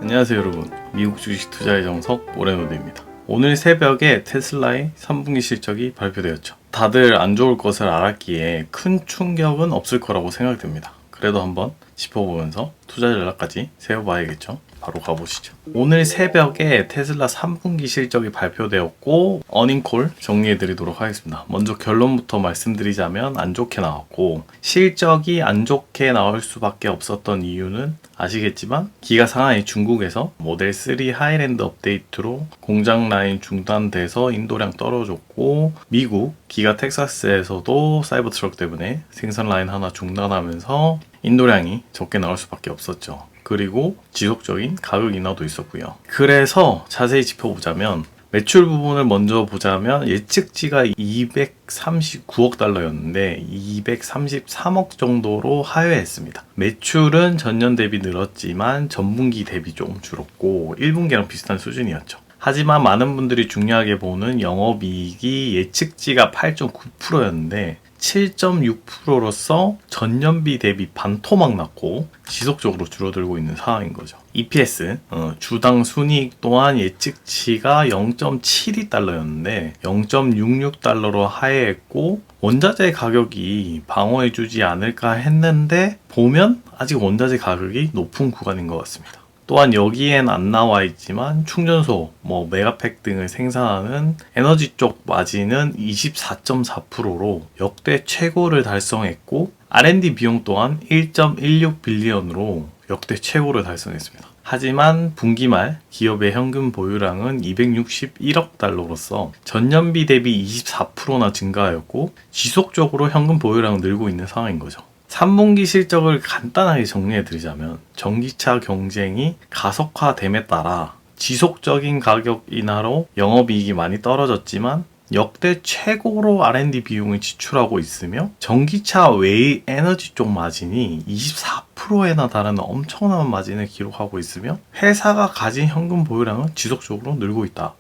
안녕하세요 여러분, 미국 주식 투자의 정석 오레노드입니다. 오늘 새벽에 테슬라의 3분기 실적이 발표되었죠. 다들 안 좋을 것을 알았기에 큰 충격은 없을 거라고 생각됩니다. 그래도 한번 짚어보면서 투자 전략까지 세워봐야겠죠. 바로 가보시죠. 오늘 새벽에 테슬라 3분기 실적이 발표되었고 어닝콜 정리해드리도록 하겠습니다. 먼저 결론부터 말씀드리자면 안 좋게 나왔고, 실적이 안 좋게 나올 수밖에 없었던 이유는 아시겠지만 기가 상하이 중국에서 모델 3 하이랜드 업데이트로 공장 라인 중단돼서 인도량 떨어졌고, 미국 기가 텍사스에서도 사이버 트럭 때문에 생산 라인 하나 중단하면서 인도량이 적게 나올 수밖에 없었죠. 그리고 지속적인 가격 인하도 있었고요. 그래서 자세히 짚어보자면 매출 부분을 먼저 보자면 예측치가 239억 달러였는데 233억 정도로 하회했습니다. 매출은 전년 대비 늘었지만 전분기 대비 조금 줄었고 1분기랑 비슷한 수준이었죠. 하지만 많은 분들이 중요하게 보는 영업이익이 예측치가 8.9%였는데 7.6%로서 전년비 대비 반토막 났고 지속적으로 줄어들고 있는 상황인 거죠. EPS, 주당 순이익 또한 예측치가 0.72달러였는데 0.66달러로 하회했고, 원자재 가격이 방어해주지 않을까 했는데 보면 아직 원자재 가격이 높은 구간인 것 같습니다. 또한 여기엔 안 나와 있지만 충전소, 메가팩 등을 생산하는 에너지 쪽 마진은 24.4%로 역대 최고를 달성했고, R&D 비용 또한 1.16 빌리언으로 역대 최고를 달성했습니다. 하지만 분기 말 기업의 현금 보유량은 261억 달러로서 전년비 대비 24%나 증가하였고 지속적으로 현금 보유량은 늘고 있는 상황인 거죠. 3분기 실적을 간단하게 정리해드리자면 전기차 경쟁이 가속화됨에 따라 지속적인 가격 인하로 영업이익이 많이 떨어졌지만 역대 최고로 R&D 비용을 지출하고 있으며 전기차 외의 에너지 쪽 마진이 24%에나 달하는 엄청난 마진을 기록하고 있으며 회사가 가진 현금 보유량은 지속적으로 늘고 있다.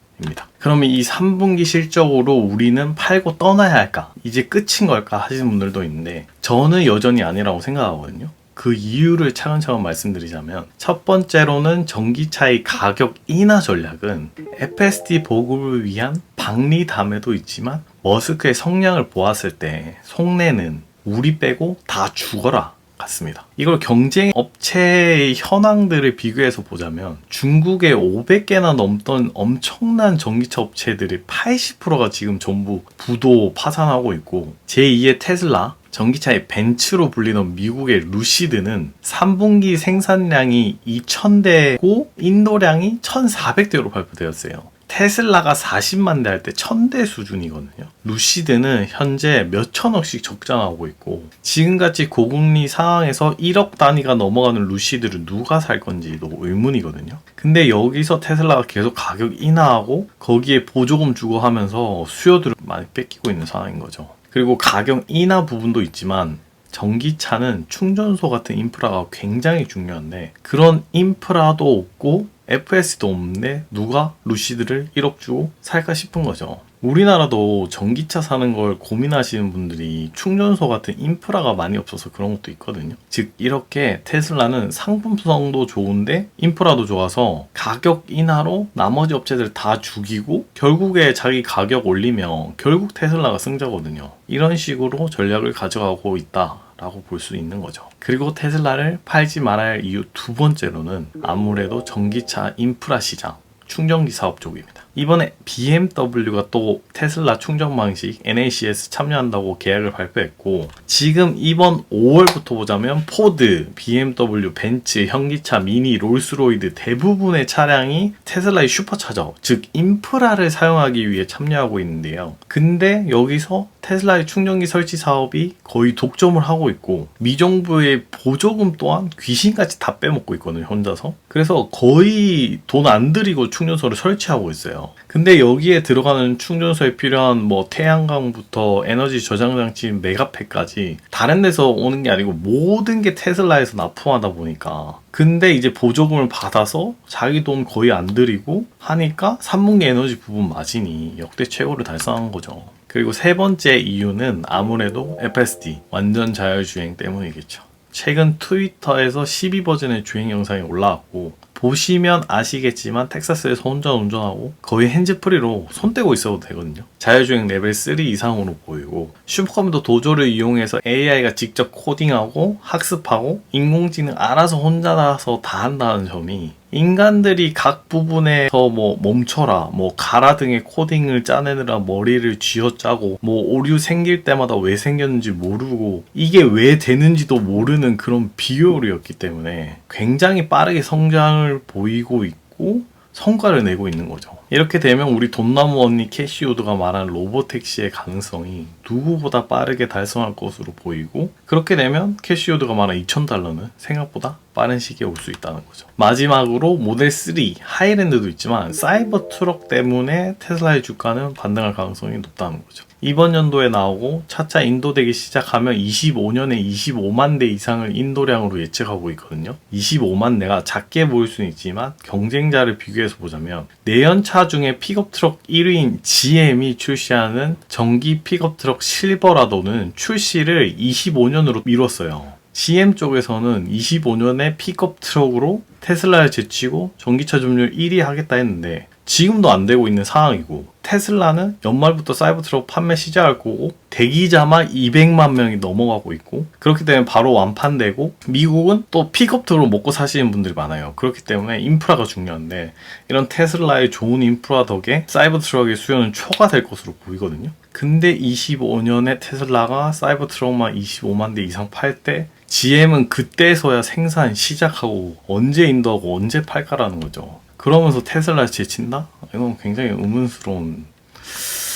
그러면 이 3분기 실적으로 우리는 팔고 떠나야 할까? 이제 끝인 걸까? 하시는 분들도 있는데 저는 여전히 아니라고 생각하거든요. 그 이유를 차근차근 말씀드리자면, 첫 번째로는 전기차의 가격 인하 전략은 FSD 보급을 위한 박리 담에도 있지만 머스크의 성향을 보았을 때 속내는 우리 빼고 다 죽어라 같습니다. 이걸 경쟁 업체의 현황들을 비교해서 보자면 중국에 500개나 넘던 엄청난 전기차 업체들의 80%가 지금 전부 부도 파산하고 있고, 제2의 테슬라, 전기차의 벤츠로 불리는 미국의 루시드는 3분기 생산량이 2000대고 인도량이 1400대로 발표되었어요. 테슬라가 40만 대 할 때 1000대 수준이거든요. 루시드는 현재 몇 천억씩 적자나고 있고, 지금같이 고금리 상황에서 1억 단위가 넘어가는 루시드를 누가 살 건지도 의문이거든요. 근데 여기서 테슬라가 계속 가격 인하하고 거기에 보조금 주고 하면서 수요들을 많이 뺏기고 있는 상황인 거죠. 그리고 가격 인하 부분도 있지만 전기차는 충전소 같은 인프라가 굉장히 중요한데 그런 인프라도 없고 FS도 없는데 누가 루시드를 1억 주고 살까 싶은 거죠. 우리나라도 전기차 사는 걸 고민하시는 분들이 충전소 같은 인프라가 많이 없어서 그런 것도 있거든요. 즉 이렇게 테슬라는 상품성도 좋은데 인프라도 좋아서 가격 인하로 나머지 업체들 다 죽이고 결국에 자기 가격 올리면 결국 테슬라가 승자거든요. 이런 식으로 전략을 가져가고 있다 라고 볼 수 있는 거죠. 그리고 테슬라를 팔지 말아야 할 이유 두 번째로는 아무래도 전기차 인프라 시장, 충전기 사업 쪽입니다. 이번에 BMW가 또 테슬라 충전 방식 NACS 참여한다고 계약을 발표했고, 지금 이번 5월부터 보자면 포드, BMW, 벤츠, 현기차, 미니, 롤스로이드 대부분의 차량이 테슬라의 슈퍼차저, 즉 인프라를 사용하기 위해 참여하고 있는데요. 근데 여기서 테슬라의 충전기 설치 사업이 거의 독점을 하고 있고 미정부의 보조금 또한 귀신같이 다 빼먹고 있거든요, 혼자서. 그래서 거의 돈 안 들이고 충전소를 설치하고 있어요. 근데 여기에 들어가는 충전소에 필요한 태양광부터 에너지 저장 장치 메가팩까지 다른 데서 오는 게 아니고 모든 게 테슬라에서 납품하다 보니까, 근데 이제 보조금을 받아서 자기 돈 거의 안 들이고 하니까 3분기 에너지 부분 마진이 역대 최고를 달성한 거죠. 그리고 세 번째 이유는 아무래도 FSD, 완전 자율주행 때문이겠죠. 최근 트위터에서 12버전의 주행 영상이 올라왔고 보시면 아시겠지만 텍사스에서 혼자 운전하고 거의 핸즈프리로 손 떼고 있어도 되거든요. 자율주행 레벨 3 이상으로 보이고 슈퍼컴퓨터 도조를 이용해서 AI가 직접 코딩하고 학습하고 인공지능 알아서 혼자 나서 다 한다는 점이 인간들이 각 부분에서 뭐 멈춰라, 뭐 가라 등의 코딩을 짜내느라 머리를 쥐어짜고 뭐 오류 생길 때마다 왜 생겼는지 모르고 이게 왜 되는지도 모르는 그런 비효율이었기 때문에 굉장히 빠르게 성장을 보이고 있고 성과를 내고 있는 거죠. 이렇게 되면 우리 돈나무 언니 캐시우드가 말한 로보택시의 가능성이 누구보다 빠르게 달성할 것으로 보이고, 그렇게 되면 캐시우드가 말한 $2,000는 생각보다 빠른 시기에 올 수 있다는 거죠. 마지막으로 모델 3 하이랜드도 있지만 사이버 트럭 때문에 테슬라의 주가는 반등할 가능성이 높다는 거죠. 이번 연도에 나오고 차차 인도되기 시작하면 25년에 25만 대 이상을 인도량으로 예측하고 있거든요. 25만 대가 작게 보일 수는 있지만 경쟁자를 비교해서 보자면 내연차 중에 픽업 트럭 1위인 GM이 출시하는 전기 픽업 트럭 실버라도는 출시를 25년으로 미뤘어요. GM 쪽에서는 25년에 픽업 트럭으로 테슬라를 제치고 전기차 점유율 1위 하겠다 했는데 지금도 안 되고 있는 상황이고, 테슬라는 연말부터 사이버 트럭 판매 시작할 거고 대기자만 200만 명이 넘어가고 있고, 그렇기 때문에 바로 완판되고, 미국은 또 픽업 트럭으로 먹고 사시는 분들이 많아요. 그렇기 때문에 인프라가 중요한데 이런 테슬라의 좋은 인프라 덕에 사이버 트럭의 수요는 초과될 것으로 보이거든요. 근데 25년에 테슬라가 사이버 트럭만 25만 대 이상 팔 때 GM은 그때서야 생산 시작하고 언제 인도하고 언제 팔까라는 거죠. 그러면서 테슬라를 제친다? 이건 굉장히 의문스러운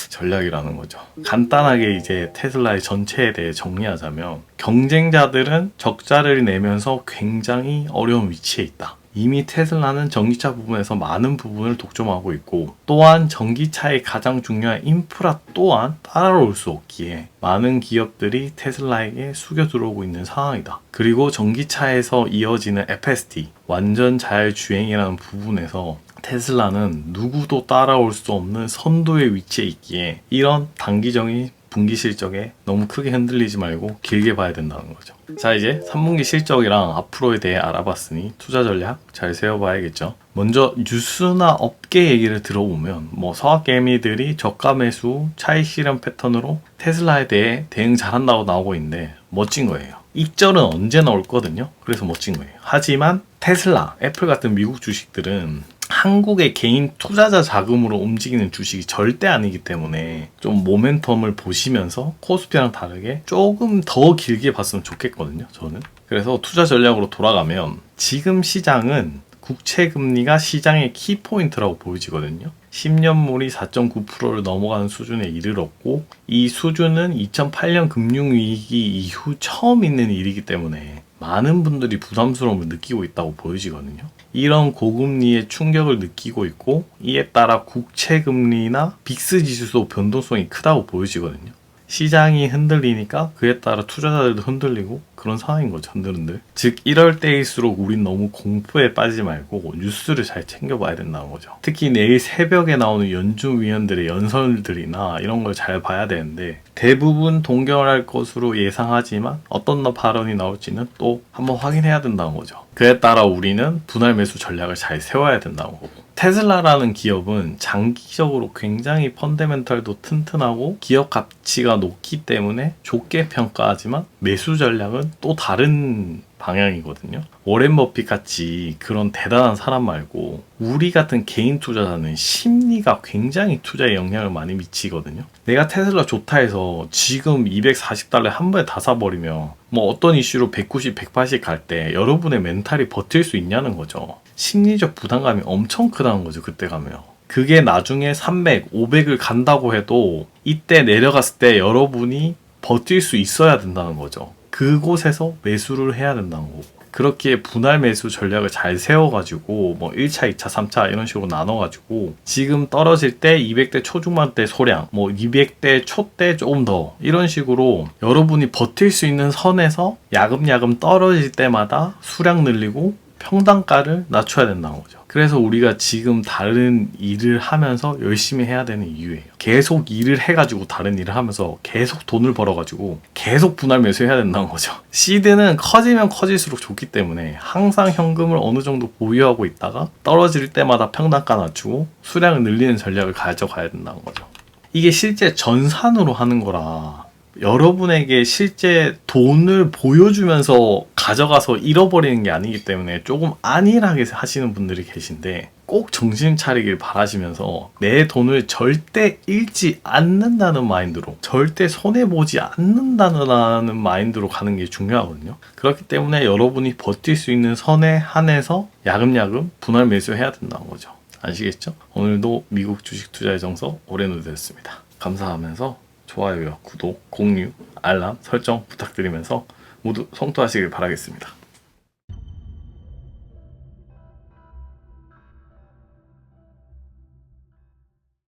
전략이라는 거죠. 간단하게 이제 테슬라의 전체에 대해 정리하자면, 경쟁자들은 적자를 내면서 굉장히 어려운 위치에 있다. 이미 테슬라는 전기차 부분에서 많은 부분을 독점하고 있고, 또한 전기차의 가장 중요한 인프라 또한 따라올 수 없기에 많은 기업들이 테슬라에게 숙여 들어오고 있는 상황이다. 그리고 전기차에서 이어지는 FSD, 완전 자율주행이라는 부분에서 테슬라는 누구도 따라올 수 없는 선두의 위치에 있기에 이런 단기적인 분기 실적에 너무 크게 흔들리지 말고 길게 봐야 된다는 거죠. 자, 이제 3분기 실적이랑 앞으로에 대해 알아봤으니 투자 전략 잘 세워봐야겠죠. 먼저 뉴스나 업계 얘기를 들어보면 서학개미들이 저가 매수 차익 실현 패턴으로 테슬라에 대해 대응 잘한다고 나오고 있는데 멋진 거예요. 입절은 언제나 올 거거든요. 그래서 멋진 거예요. 하지만 테슬라, 애플 같은 미국 주식들은 한국의 개인 투자자 자금으로 움직이는 주식이 절대 아니기 때문에 좀 모멘텀을 보시면서 코스피랑 다르게 조금 더 길게 봤으면 좋겠거든요, 저는. 그래서 투자 전략으로 돌아가면 지금 시장은 국채금리가 시장의 키포인트라고 보여지거든요. 10년물이 4.9%를 넘어가는 수준에 이르렀고, 이 수준은 2008년 금융위기 이후 처음 있는 일이기 때문에 많은 분들이 부담스러움을 느끼고 있다고 보여지거든요. 이런 고금리의 충격을 느끼고 있고, 이에 따라 국채금리나 빅스 지수도 변동성이 크다고 보여지거든요. 시장이 흔들리니까 그에 따라 투자자들도 흔들리고 그런 상황인 거죠. 흔들흔들. 즉 이럴 때일수록 우린 너무 공포에 빠지지 말고 뉴스를 잘 챙겨봐야 된다는 거죠. 특히 내일 새벽에 나오는 연준위원들의 연설들이나 이런 걸 잘 봐야 되는데, 대부분 동결할 것으로 예상하지만 어떤 발언이 나올지는 또 한번 확인해야 된다는 거죠. 그에 따라 우리는 분할 매수 전략을 잘 세워야 된다는 거고, 테슬라라는 기업은 장기적으로 굉장히 펀더멘털도 튼튼하고 기업 가치가 높기 때문에 좋게 평가하지만 매수 전략은 또 다른 방향이거든요. 워렌 버핏 같이 그런 대단한 사람 말고 우리 같은 개인 투자자는 심리가 굉장히 투자에 영향을 많이 미치거든요. 내가 테슬라 좋다 해서 지금 $240에 한 번에 다 사버리면 어떤 이슈로 190, 180 갈 때 여러분의 멘탈이 버틸 수 있냐는 거죠. 심리적 부담감이 엄청 크다는 거죠, 그때 가면. 그게 나중에 300, 500을 간다고 해도 이때 내려갔을 때 여러분이 버틸 수 있어야 된다는 거죠. 그곳에서 매수를 해야 된다는 거고, 그렇게 분할 매수 전략을 잘 세워가지고 1차, 2차, 3차 이런 식으로 나눠가지고 지금 떨어질 때 200대 초중반대 소량, 200대 초대 조금 더 이런 식으로 여러분이 버틸 수 있는 선에서 야금야금 떨어질 때마다 수량 늘리고 평단가를 낮춰야 된다는 거죠. 그래서 우리가 지금 다른 일을 하면서 열심히 해야 되는 이유예요. 계속 일을 해가지고 다른 일을 하면서 계속 돈을 벌어가지고 계속 분할 매수해야 된다는 거죠. 시드는 커지면 커질수록 좋기 때문에 항상 현금을 어느 정도 보유하고 있다가 떨어질 때마다 평단가 낮추고 수량을 늘리는 전략을 가져가야 된다는 거죠. 이게 실제 전산으로 하는 거라 여러분에게 실제 돈을 보여주면서 가져가서 잃어버리는 게 아니기 때문에 조금 안일하게 하시는 분들이 계신데 꼭 정신 차리길 바라시면서 내 돈을 절대 잃지 않는다는 마인드로, 절대 손해보지 않는다는 마인드로 가는 게 중요하거든요. 그렇기 때문에 여러분이 버틸 수 있는 선에 한해서 야금야금 분할 매수해야 된다는 거죠. 아시겠죠? 오늘도 미국 주식 투자의 정석 오래노드였습니다. 감사하면서 좋아요와 구독, 공유, 알람 설정 부탁드리면서 모두 성투하시길 바라겠습니다.